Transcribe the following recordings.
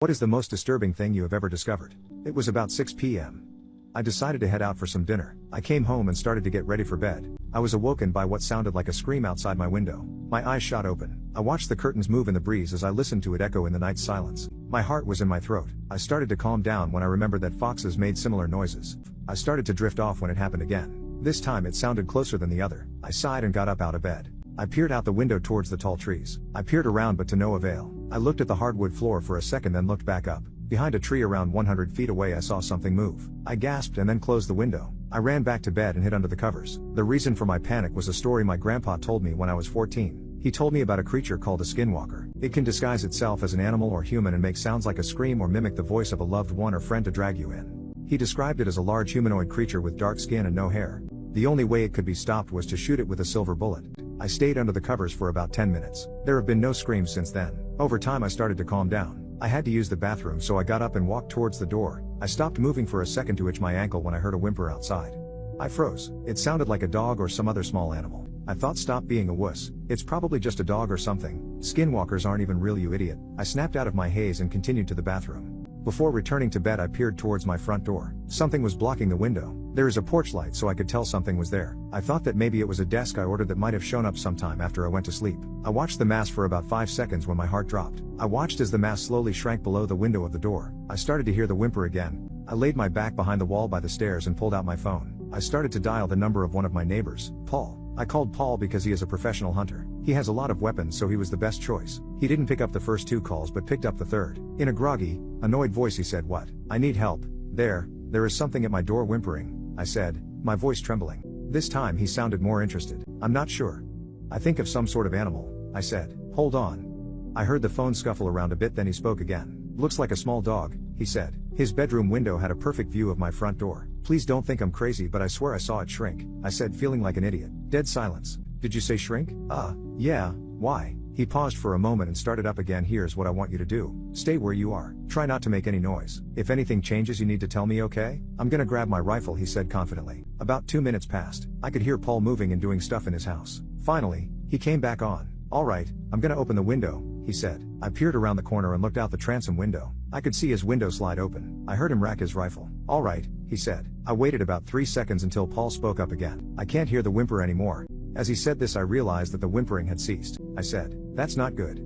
What is the most disturbing thing you have ever discovered? It was about 6 p.m. I decided to head out for some dinner. I came home and started to get ready for bed. I was awoken by what sounded like a scream outside my window. My eyes shot open. I watched the curtains move in the breeze as I listened to it echo in the night's silence. My heart was in my throat. I started to calm down when I remembered that foxes made similar noises. I started to drift off when it happened again. This time it sounded closer than the other. I sighed and got up out of bed. I peered out the window towards the tall trees. I peered around but to no avail. I looked at the hardwood floor for a second then looked back up. Behind a tree around 100 feet away I saw something move. I gasped and then closed the window. I ran back to bed and hid under the covers. The reason for my panic was a story my grandpa told me when I was 14. He told me about a creature called a skinwalker. It can disguise itself as an animal or human and make sounds like a scream or mimic the voice of a loved one or friend to drag you in. He described it as a large humanoid creature with dark skin and no hair. The only way it could be stopped was to shoot it with a silver bullet. I stayed under the covers for about 10 minutes. There have been no screams since then. Over time I started to calm down. I had to use the bathroom so I got up and walked towards the door. I stopped moving for a second to itch my ankle when I heard a whimper outside. I froze. It sounded like a dog or some other small animal. I thought, stop being a wuss. It's probably just a dog or something. Skinwalkers aren't even real, you idiot. I snapped out of my haze and continued to the bathroom. Before returning to bed I peered towards my front door. Something was blocking the window. There is a porch light so I could tell something was there. I thought that maybe it was a desk I ordered that might have shown up sometime after I went to sleep. I watched the mass for about 5 seconds when my heart dropped. I watched as the mass slowly shrank below the window of the door. I started to hear the whimper again. I laid my back behind the wall by the stairs and pulled out my phone. I started to dial the number of one of my neighbors, Paul. I called Paul because he is a professional hunter. He has a lot of weapons so he was the best choice. He didn't pick up the first 2 calls but picked up the third. In a groggy, annoyed voice he said, "What? I need help. There is something at my door whimpering," I said, my voice trembling. This time he sounded more interested. "I'm not sure. I think of some sort of animal," I said. "Hold on." I heard the phone scuffle around a bit then he spoke again. "Looks like a small dog," he said. His bedroom window had a perfect view of my front door. "Please don't think I'm crazy but I swear I saw it shrink," I said feeling like an idiot. Dead silence. "Did you say shrink?" Yeah, why?" He paused for a moment and started up again. "Here's what I want you to do. Stay where you are. Try not to make any noise. If anything changes you need to tell me, okay? I'm gonna grab my rifle," he said confidently. About 2 minutes passed. I could hear Paul moving and doing stuff in his house. Finally, he came back on. "All right, I'm gonna open the window," he said. I peered around the corner and looked out the transom window. I could see his window slide open. I heard him rack his rifle. "All right," he said. I waited about 3 seconds until Paul spoke up again. "I can't hear the whimper anymore." As he said this I realized that the whimpering had ceased. I said, "That's not good.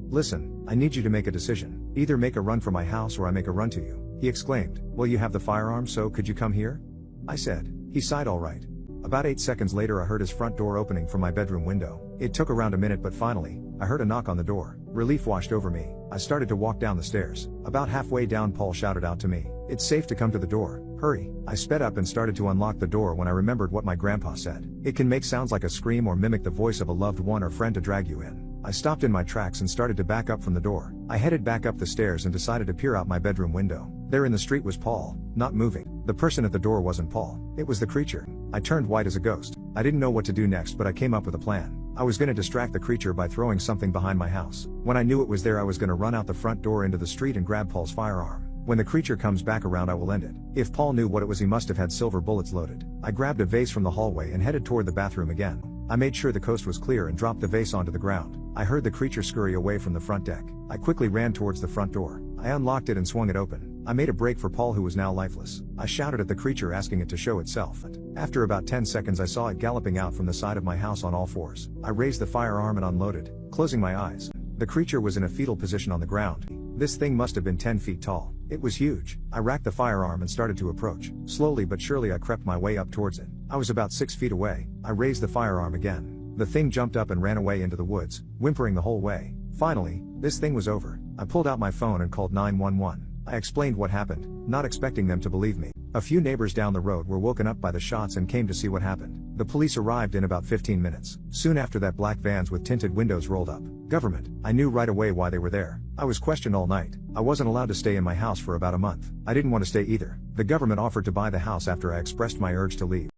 Listen, I need you to make a decision. Either make a run for my house or I make a run to you." He exclaimed, "Well, you have the firearm, so could you come here?" I said. He sighed. "All right." About 8 seconds later I heard his front door opening from my bedroom window. It took around a minute but finally, I heard a knock on the door. Relief washed over me. I started to walk down the stairs. About halfway down Paul shouted out to me, "It's safe to come to the door. Hurry." I sped up and started to unlock the door when I remembered what my grandpa said. It can make sounds like a scream or mimic the voice of a loved one or friend to drag you in. I stopped in my tracks and started to back up from the door. I headed back up the stairs and decided to peer out my bedroom window. There in the street was Paul, not moving. The person at the door wasn't Paul. It was the creature. I turned white as a ghost. I didn't know what to do next but I came up with a plan. I was gonna distract the creature by throwing something behind my house. When I knew it was there I was gonna run out the front door into the street and grab Paul's firearm. When the creature comes back around I will end it. If Paul knew what it was he must have had silver bullets loaded. I grabbed a vase from the hallway and headed toward the bathroom again. I made sure the coast was clear and dropped the vase onto the ground. I heard the creature scurry away from the front deck. I quickly ran towards the front door. I unlocked it and swung it open. I made a break for Paul who was now lifeless. I shouted at the creature asking it to show itself. After about 10 seconds I saw it galloping out from the side of my house on all fours. I raised the firearm and unloaded, closing my eyes. The creature was in a fetal position on the ground. This thing must have been 10 feet tall. It was huge. I racked the firearm and started to approach. Slowly but surely I crept my way up towards it. I was about 6 feet away. I raised the firearm again. The thing jumped up and ran away into the woods, whimpering the whole way. Finally, this thing was over. I pulled out my phone and called 911. I explained what happened, not expecting them to believe me. A few neighbors down the road were woken up by the shots and came to see what happened. The police arrived in about 15 minutes. Soon after that black vans with tinted windows rolled up. Government. I knew right away why they were there. I was questioned all night. I wasn't allowed to stay in my house for about a month. I didn't want to stay either. The government offered to buy the house after I expressed my urge to leave.